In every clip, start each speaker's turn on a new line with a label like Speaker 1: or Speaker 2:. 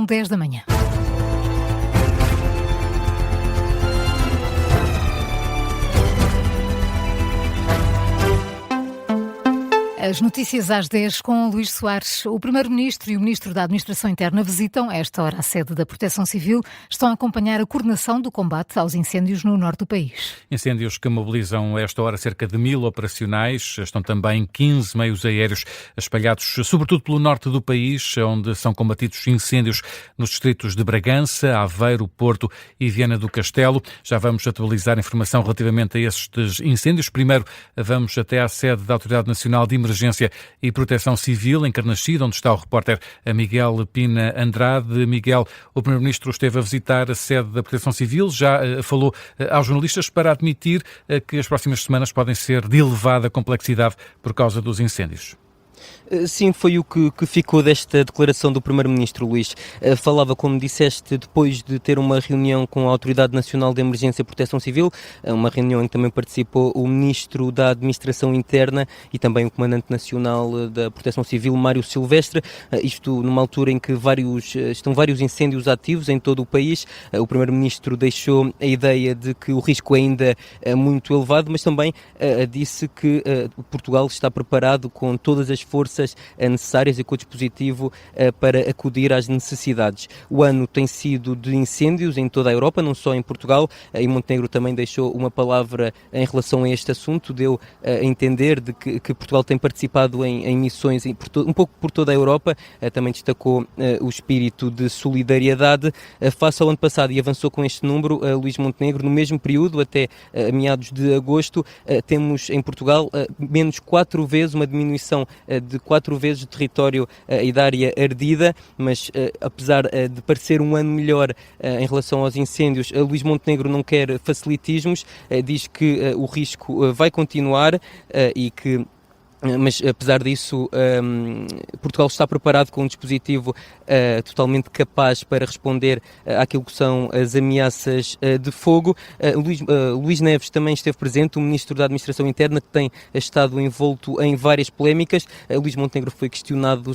Speaker 1: 10 da manhã. As notícias às 10 com Luís Soares. O Primeiro-Ministro e o Ministro da Administração Interna visitam, a esta hora, a sede da Proteção Civil. Estão a acompanhar a coordenação do combate aos incêndios no norte do país.
Speaker 2: Incêndios que mobilizam, a esta hora, cerca de 1000 operacionais. Estão também 15 meios aéreos espalhados, sobretudo pelo norte do país, onde são combatidos incêndios nos distritos de Bragança, Aveiro, Porto e Viana do Castelo. Já vamos atualizar a informação relativamente a estes incêndios. Primeiro, vamos até à sede da Autoridade Nacional de Emergência e Proteção Civil, em Carnaxide, onde está o repórter Miguel Pina Andrade. Miguel, o Primeiro-Ministro esteve a visitar a sede da Proteção Civil, já falou aos jornalistas para admitir que as próximas semanas podem ser de elevada complexidade por causa dos incêndios.
Speaker 3: Sim, foi o que ficou desta declaração do Primeiro-Ministro, Luís. Falava, como disseste, depois de ter uma reunião com a Autoridade Nacional de Emergência e Proteção Civil, uma reunião em que também participou o Ministro da Administração Interna e também o Comandante Nacional da Proteção Civil, Mário Silvestre. Isto numa altura em que estão vários incêndios ativos em todo o país. O Primeiro-Ministro deixou a ideia de que o risco ainda é muito elevado, mas também disse que Portugal está preparado com todas as forças necessárias e com o dispositivo para acudir às necessidades. O ano tem sido de incêndios em toda a Europa, não só em Portugal, e Montenegro também deixou uma palavra em relação a este assunto, deu a entender de que Portugal tem participado em missões um pouco por toda a Europa, também destacou o espírito de solidariedade face ao ano passado e avançou com este número, Luís Montenegro. No mesmo período, até meados de agosto, temos em Portugal menos 4 vezes, uma diminuição de 4 vezes o território e da área ardida, mas apesar de parecer um ano melhor em relação aos incêndios, Luís Montenegro não quer facilitismos, diz que o risco vai continuar mas apesar disso, Portugal está preparado com um dispositivo totalmente capaz para responder àquilo que são as ameaças de fogo. Luís Neves também esteve presente, o Ministro da Administração Interna, que tem estado envolto em várias polémicas. Luís Montenegro foi questionado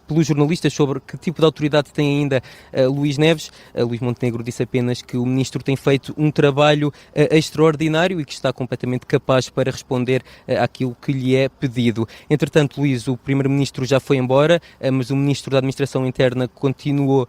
Speaker 3: pelos jornalistas sobre que tipo de autoridade tem ainda Luís Neves. Luís Montenegro disse apenas que o Ministro tem feito um trabalho extraordinário e que está completamente capaz para responder àquilo que lhe é pedido. Entretanto, Luís, o Primeiro-Ministro já foi embora, mas o Ministro da Administração Interna continua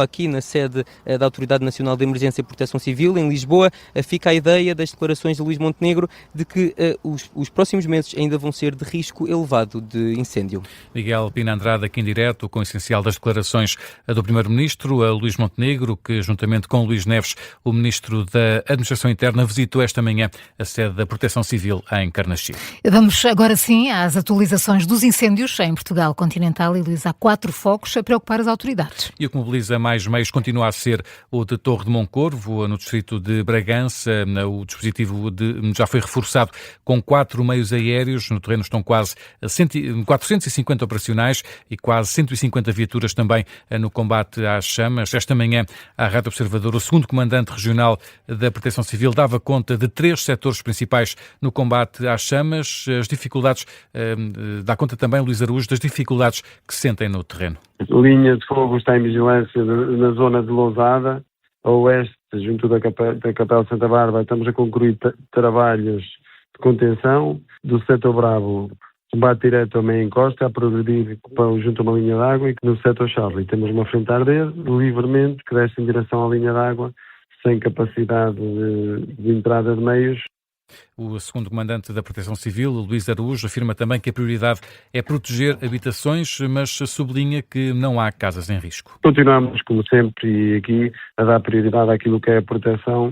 Speaker 3: aqui na sede da Autoridade Nacional de Emergência e Proteção Civil, em Lisboa. Fica a ideia das declarações de Luís Montenegro de que os próximos meses ainda vão ser de risco elevado de incêndio.
Speaker 2: Miguel Pina Andrade, aqui em direto, com o essencial das declarações do Primeiro-Ministro, Luís Montenegro, que juntamente com Luís Neves, o Ministro da Administração Interna, visitou esta manhã a sede da Proteção Civil em Carnaxide.
Speaker 1: Vamos agora sim às atualizações dos incêndios em Portugal continental. E Luís, há 4 focos a preocupar as autoridades.
Speaker 2: E o que mobiliza mais meios continua a ser o de Torre de Moncorvo, no distrito de Bragança. O dispositivo já foi reforçado com 4 meios aéreos. No terreno estão quase 450 operacionais e quase 150 viaturas também no combate às chamas. Esta manhã, à Rádio Observador, o segundo comandante regional da Proteção Civil dava conta de 3 setores principais no combate às chamas. As dificuldades, dá conta também, Luís Araújo, das dificuldades que sentem no terreno.
Speaker 4: A linha de fogo está em vigilância na zona de Lousada, a oeste, junto da Capela Santa Bárbara. Estamos a concluir trabalhos de contenção. Do setor Bravo, combate direto a meia encosta, a progredir junto a uma linha d'água, e no setor Charlie temos uma frente a arder, livremente, que desce em direção à linha d'água, sem capacidade de entrada de meios.
Speaker 2: O segundo comandante da Proteção Civil, Luís Araújo, afirma também que a prioridade é proteger habitações, mas sublinha que não há casas em risco.
Speaker 4: Continuamos, como sempre, e aqui a dar prioridade àquilo que é a proteção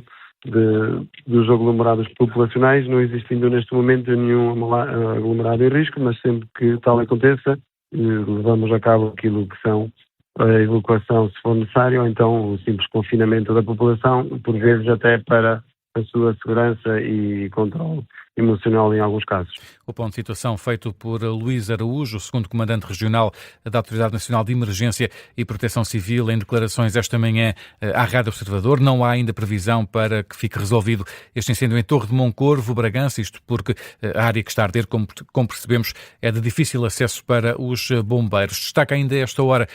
Speaker 4: dos aglomerados populacionais, não existindo neste momento nenhum aglomerado em risco, mas sempre que tal aconteça, levamos a cabo aquilo que são a evacuação, se for necessário, ou então o simples confinamento da população, por vezes até para a sua segurança e controle. emocional em alguns casos.
Speaker 2: O ponto de situação feito por Luís Araújo, o segundo comandante regional da Autoridade Nacional de Emergência e Proteção Civil, em declarações esta manhã à Rádio Observador. Não há ainda previsão para que fique resolvido este incêndio em Torre de Moncorvo, Bragança, isto porque a área que está a arder, como percebemos, é de difícil acesso para os bombeiros. Destaca ainda esta hora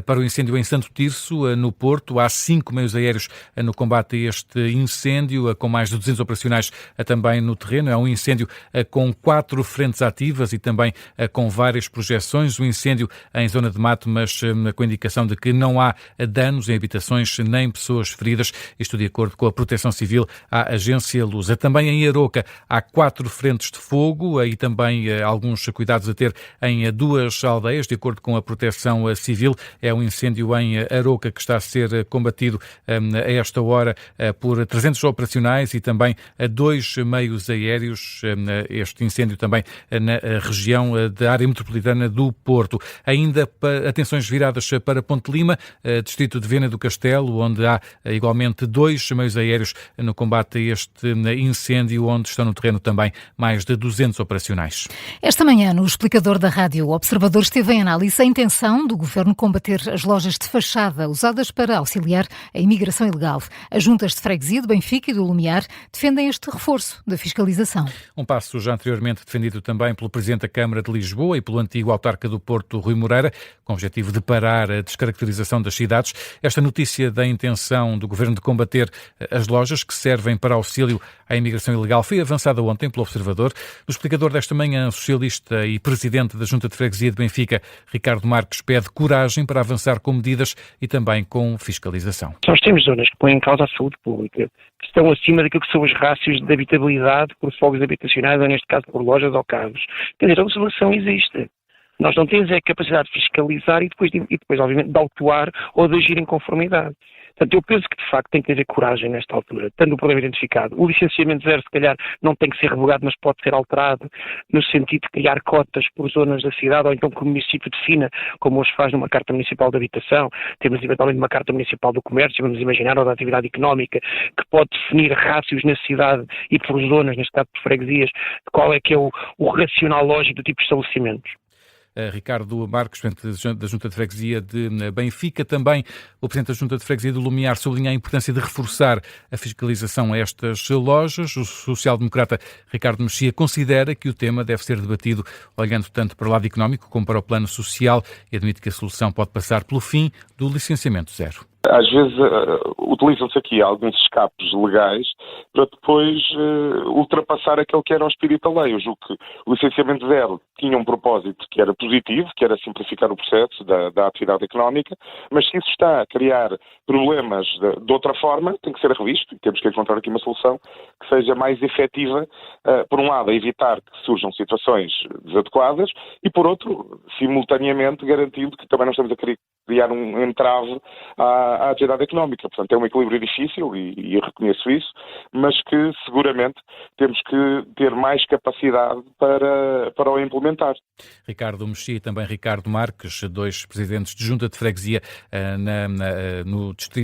Speaker 2: para o incêndio em Santo Tirso, no Porto. Há 5 meios aéreos no combate a este incêndio, com mais de 200 operacionais também no terreno. É um incêndio com 4 frentes ativas e também com várias projeções. O incêndio em zona de mato, mas com a indicação de que não há danos em habitações nem pessoas feridas. Isto de acordo com a Proteção Civil à agência Lusa. Também em Aroca há 4 frentes de fogo e também alguns cuidados a ter em 2 aldeias. De acordo com a Proteção Civil, é um incêndio em Aroca que está a ser combatido a esta hora por 300 operacionais e também 2 meios aéreos. Este incêndio também na região da área metropolitana do Porto. Ainda atenções viradas para Ponte Lima, distrito de Viana do Castelo, onde há igualmente 2 meios aéreos no combate a este incêndio, onde estão no terreno também mais de 200 operacionais.
Speaker 1: Esta manhã, no explicador da Rádio Observador, esteve em análise a intenção do Governo combater as lojas de fachada usadas para auxiliar a imigração ilegal. As juntas de freguesia de Benfica e do Lumiar defendem este reforço da fiscalização.
Speaker 2: Um passo já anteriormente defendido também pelo Presidente da Câmara de Lisboa e pelo antigo autarca do Porto, Rui Moreira, com o objetivo de parar a descaracterização das cidades. Esta notícia da intenção do Governo de combater as lojas que servem para auxílio à imigração ilegal foi avançada ontem pelo Observador. O explicador desta manhã, socialista e Presidente da Junta de Freguesia de Benfica, Ricardo Marques, pede coragem para avançar com medidas e também com fiscalização.
Speaker 5: Nós temos zonas que põem em causa a saúde pública, que estão acima daquilo que são os rácios de habitabilidade por fogos habitacionais, ou neste caso por lojas ou carros. Quer dizer, a legislação existe. Nós não temos a capacidade de fiscalizar e depois, obviamente, de autuar ou de agir em conformidade. Portanto, eu penso que, de facto, tem que haver coragem nesta altura, tendo o problema identificado. O licenciamento zero, se calhar, não tem que ser revogado, mas pode ser alterado no sentido de criar cotas por zonas da cidade, ou então que o município defina, como hoje faz numa Carta Municipal de Habitação. Temos, eventualmente, uma Carta Municipal do Comércio, vamos imaginar, ou da atividade económica, que pode definir rácios na cidade e por zonas, neste caso por freguesias, qual é que é o racional lógico do tipo de estabelecimentos.
Speaker 2: Ricardo Marques, Presidente da Junta de Freguesia de Benfica. Também o Presidente da Junta de Freguesia do Lumiar sublinha a importância de reforçar a fiscalização a estas lojas. O social-democrata Ricardo Mexia considera que o tema deve ser debatido olhando tanto para o lado económico como para o plano social e admite que a solução pode passar pelo fim do licenciamento zero.
Speaker 6: Às vezes utilizam-se aqui alguns escapes legais para depois ultrapassar aquele que era o espírito da lei. Eu julgo que o licenciamento zero tinha um propósito que era positivo, que era simplificar o processo da atividade económica, mas se isso está a criar problemas de outra forma, tem que ser revisto e temos que encontrar aqui uma solução que seja mais efetiva, por um lado, a evitar que surjam situações desadequadas e, por outro, simultaneamente garantindo que também não estamos a criar um entrave à atividade económica. Portanto, é um equilíbrio difícil e eu reconheço isso, mas que seguramente temos que ter mais capacidade para o implementar.
Speaker 2: Ricardo Mexia e também Ricardo Marques, 2 presidentes de Junta de Freguesia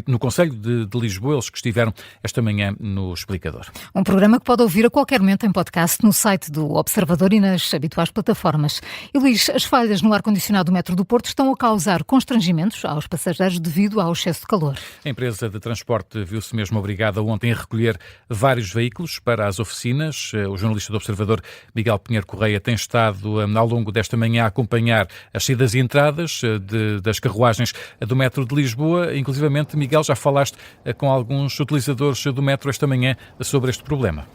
Speaker 2: no Concelho de Lisboa, eles que estiveram esta manhã no explicador.
Speaker 1: Um programa que pode ouvir a qualquer momento em podcast no site do Observador e nas habituais plataformas. E Luís, as falhas no ar-condicionado do metro do Porto estão a causar constrangimentos aos passageiros devido ao excesso de calor.
Speaker 2: A empresa de transporte viu-se mesmo obrigada ontem a recolher vários veículos para as oficinas. O jornalista do Observador, Miguel Pinheiro Correia, tem estado ao longo desta manhã a acompanhar as saídas e entradas das carruagens do metro de Lisboa. Inclusivamente, Miguel, já falaste com alguns utilizadores do metro esta manhã sobre este problema.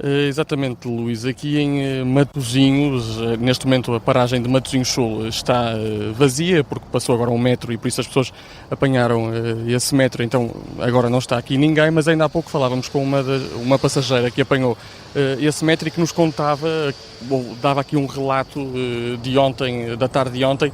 Speaker 7: Exatamente, Luís. Aqui em Matosinhos, neste momento a paragem de Matosinhos Sul está vazia, porque passou agora um metro e por isso as pessoas apanharam esse metro, então agora não está aqui ninguém, mas ainda há pouco falávamos com uma passageira que apanhou esse metro e que nos contava, dava aqui um relato de ontem, da tarde de ontem,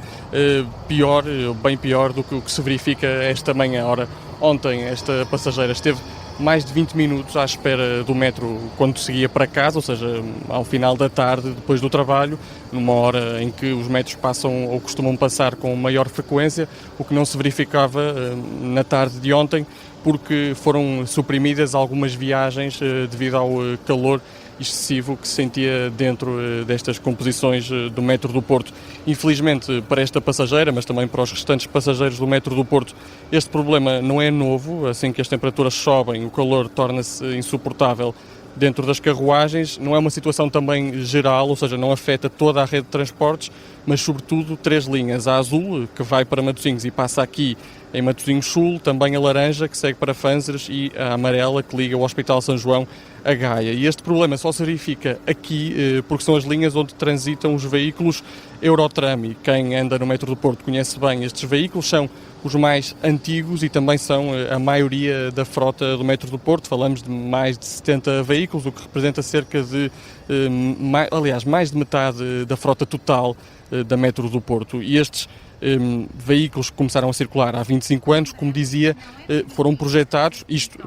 Speaker 7: bem pior do que o que se verifica esta manhã. Ora, ontem esta passageira esteve mais de 20 minutos à espera do metro quando seguia para casa, ou seja, ao final da tarde, depois do trabalho, numa hora em que os metros passam ou costumam passar com maior frequência, o que não se verificava na tarde de ontem, porque foram suprimidas algumas viagens devido ao calor excessivo que se sentia dentro destas composições do metro do Porto. Infelizmente para esta passageira, mas também para os restantes passageiros do metro do Porto, este problema não é novo. Assim que as temperaturas sobem, o calor torna-se insuportável dentro das carruagens. Não é uma situação também geral, ou seja, não afeta toda a rede de transportes, mas sobretudo 3 linhas. A azul, que vai para Matosinhos e passa aqui em Matosinhos Sul, também a laranja, que segue para Fanzeres, e a amarela, que liga o Hospital São João a Gaia. E este problema só se verifica aqui porque são as linhas onde transitam os veículos Eurotram, e quem anda no metro do Porto conhece bem estes veículos, são os mais antigos e também são a maioria da frota do metro do Porto. Falamos de mais de 70 veículos, o que representa cerca de, mais de metade da frota total da metro do Porto. E estes veículos que começaram a circular há 25 anos, como dizia, foram projetados, isto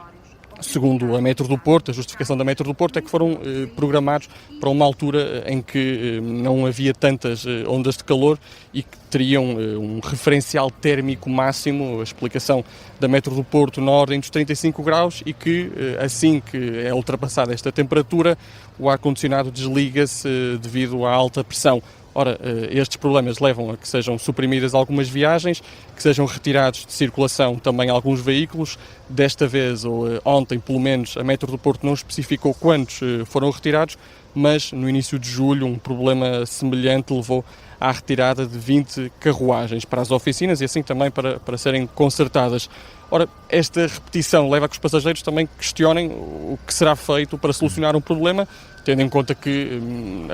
Speaker 7: segundo a Metro do Porto, a justificação da Metro do Porto é que foram programados para uma altura em que não havia tantas ondas de calor e que teriam um referencial térmico máximo, a explicação da Metro do Porto, na ordem dos 35 graus, e que assim que é ultrapassada esta temperatura, o ar-condicionado desliga-se devido à alta pressão. Ora, estes problemas levam a que sejam suprimidas algumas viagens, que sejam retirados de circulação também alguns veículos. Desta vez, ou ontem pelo menos, a Metro do Porto não especificou quantos foram retirados, mas no início de julho um problema semelhante levou à retirada de 20 carruagens para as oficinas e assim também para serem consertadas. Ora, esta repetição leva a que os passageiros também questionem o que será feito para solucionar um problema, tendo em conta que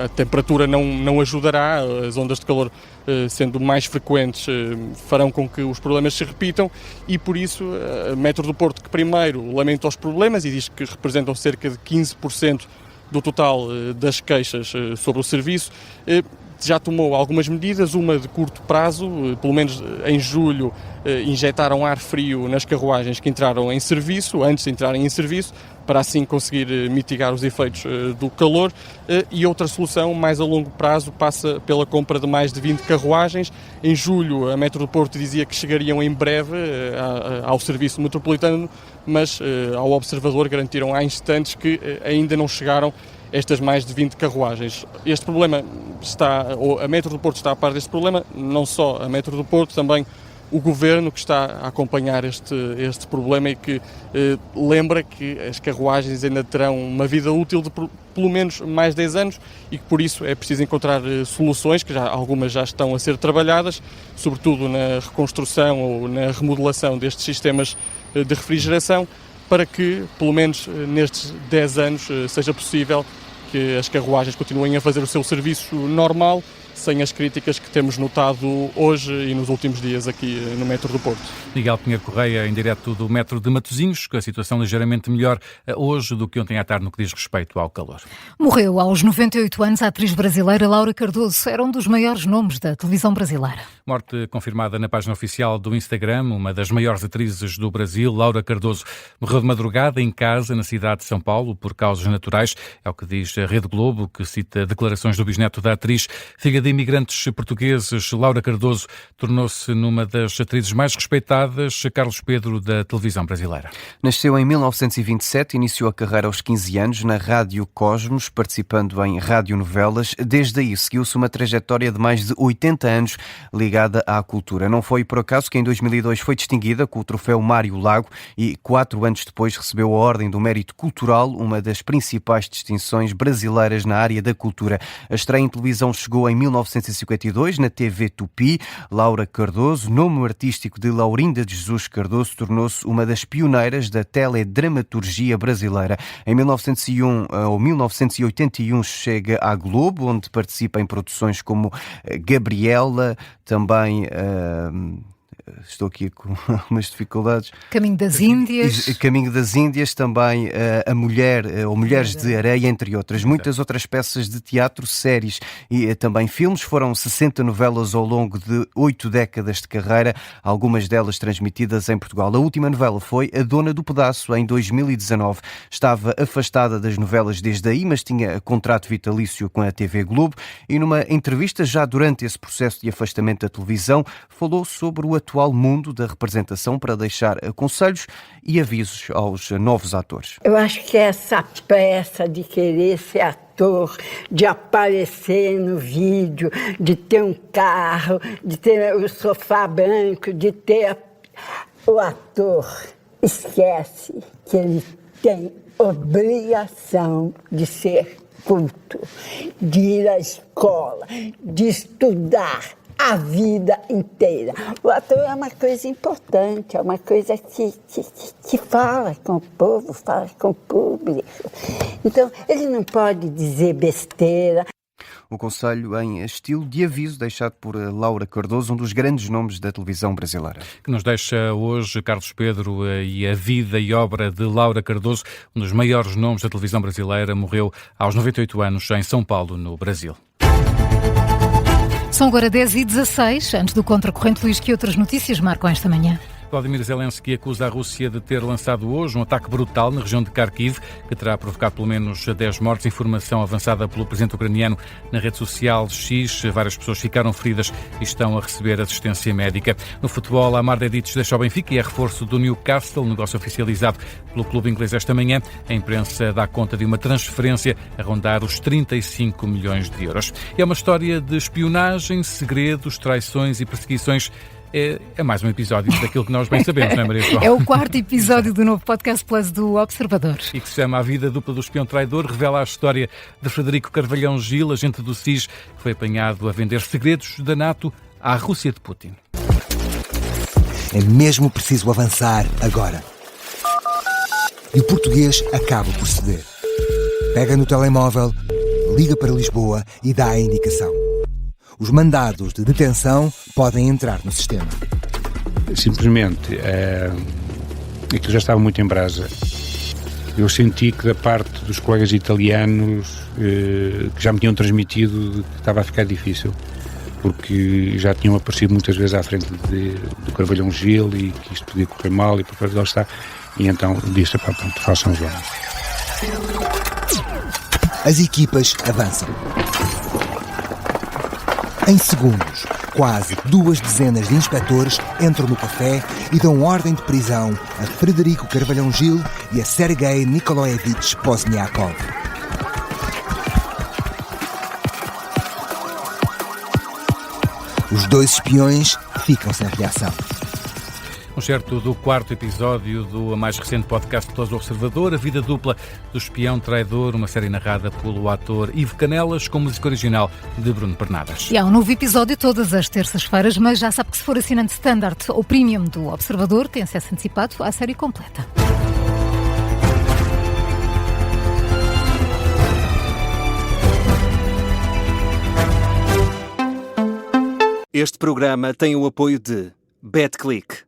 Speaker 7: a temperatura não ajudará, as ondas de calor sendo mais frequentes farão com que os problemas se repitam, e por isso a Metro do Porto, que primeiro lamenta os problemas e diz que representam cerca de 15% do total das queixas sobre o serviço, já tomou algumas medidas, uma de curto prazo, pelo menos em julho injetaram ar frio nas carruagens que entraram em serviço, antes de entrarem em serviço, para assim conseguir mitigar os efeitos do calor, e outra solução mais a longo prazo passa pela compra de mais de 20 carruagens. Em julho a Metro do Porto dizia que chegariam em breve ao serviço metropolitano, mas ao Observador garantiram há instantes que ainda não chegaram estas mais de 20 carruagens. Este problema ou a Metro do Porto está a par deste problema, não só a Metro do Porto, também o Governo, que está a acompanhar este problema e que lembra que as carruagens ainda terão uma vida útil de pelo menos mais 10 anos e que por isso é preciso encontrar soluções, que algumas já estão a ser trabalhadas, sobretudo na reconstrução ou na remodelação destes sistemas de refrigeração, para que, pelo menos nestes 10 anos, seja possível que as carruagens continuem a fazer o seu serviço normal, sem as críticas que temos notado hoje e nos últimos dias aqui no Metro do Porto.
Speaker 2: Miguel Pinheiro Correia, em direto do Metro de Matosinhos, com a situação ligeiramente melhor hoje do que ontem à tarde no que diz respeito ao calor.
Speaker 1: Morreu aos 98 anos a atriz brasileira Laura Cardoso. Era um dos maiores nomes da televisão brasileira.
Speaker 2: Morte confirmada na página oficial do Instagram. Uma das maiores atrizes do Brasil, Laura Cardoso, morreu de madrugada em casa, na cidade de São Paulo, por causas naturais. É o que diz a Rede Globo, que cita declarações do bisneto da atriz. Filha de imigrantes portugueses, Laura Cardoso tornou-se numa das atrizes mais respeitadas. Carlos Pedro, da televisão brasileira.
Speaker 8: Nasceu em 1927, iniciou a carreira aos 15 anos na Rádio Cosmos, participando em radionovelas. Desde aí seguiu-se uma trajetória de mais de 80 anos ligada à cultura. Não foi por acaso que em 2002 foi distinguida com o troféu Mário Lago e 4 anos depois recebeu a Ordem do Mérito Cultural, uma das principais distinções brasileiras na área da cultura. A estreia em televisão chegou em 1952 na TV Tupi. Laura Cardoso, nome artístico de Laurinda de Jesus Cardoso, tornou-se uma das pioneiras da teledramaturgia brasileira. Em 1901 ou 1981 chega à Globo, onde participa em produções como Gabriela, também estou aqui com algumas dificuldades.
Speaker 1: Caminho das Índias.
Speaker 8: Caminho das Índias, também A Mulher, ou Mulheres de Areia, entre outras. Muitas outras peças de teatro, séries e também filmes. Foram 60 novelas ao longo de 8 décadas de carreira, algumas delas transmitidas em Portugal. A última novela foi A Dona do Pedaço, em 2019. Estava afastada das novelas desde aí, mas tinha contrato vitalício com a TV Globo, e numa entrevista já durante esse processo de afastamento da televisão, falou sobre o atual mundo da representação para deixar conselhos e avisos aos novos atores.
Speaker 9: Eu acho que essa pressa de querer ser ator, de aparecer no vídeo, de ter um carro, de ter o sofá branco, de ter o ator, esquece que ele tem obrigação de ser culto, de ir à escola, de estudar a vida inteira. O ator é uma coisa importante, é uma coisa que fala com o povo, fala com o público. Então, ele não pode dizer besteira.
Speaker 8: O conselho em estilo de aviso deixado por Laura Cardoso, um dos grandes nomes da televisão brasileira.
Speaker 2: Que nos deixa hoje Carlos Pedro, e a vida e obra de Laura Cardoso, um dos maiores nomes da televisão brasileira, morreu aos 98 anos em São Paulo, no Brasil.
Speaker 1: São agora 10h16, antes do contracorrente, Luís, que outras notícias marcam esta manhã?
Speaker 2: Vladimir Zelensky acusa a Rússia de ter lançado hoje um ataque brutal na região de Kharkiv, que terá provocado pelo menos 10 mortes. Informação avançada pelo presidente ucraniano na rede social X. Várias pessoas ficaram feridas e estão a receber assistência médica. No futebol, Amar Dedic deixa o Benfica e é reforço do Newcastle, negócio oficializado pelo clube inglês esta manhã. A imprensa dá conta de uma transferência a rondar os 35 milhões de euros. É uma história de espionagem, segredos, traições e perseguições. É mais um episódio daquilo que nós bem sabemos, não é, Maria João?
Speaker 1: É o 4º episódio do novo Podcast Plus do Observador.
Speaker 2: E que se chama A Vida Dupla do Espião Traidor. Revela a história de Frederico Carvalhão Gil, agente do SIS, que foi apanhado a vender segredos da NATO à Rússia de Putin.
Speaker 10: É mesmo preciso avançar agora. E o português acaba por ceder. Pega no telemóvel, liga para Lisboa e dá a indicação. Os mandados de detenção podem entrar no sistema.
Speaker 11: Simplesmente, aquilo já estava muito em brasa. Eu senti que da parte dos colegas italianos, que já me tinham transmitido, que estava a ficar difícil, porque já tinham aparecido muitas vezes à frente do Carvalhão Gil e que isto podia correr mal e por lá está. E então disse, pronto, façam os jogos.
Speaker 10: As equipas avançam. Em segundos, quase 2 dezenas de inspectores entram no café e dão ordem de prisão a Frederico Carvalhão Gil e a Sergei Nikolaevich Pozniakov. Os 2 espiões ficam sem reação.
Speaker 2: Um certo do 4º episódio do mais recente podcast Plus do Observador, A Vida Dupla do Espião Traidor, uma série narrada pelo ator Ivo Canelas, com música original de Bruno Pernadas.
Speaker 1: E há um novo episódio todas as terças-feiras, mas já sabe que se for assinante Standard ou Premium do Observador, tem acesso antecipado à série completa.
Speaker 12: Este programa tem o apoio de BetClick.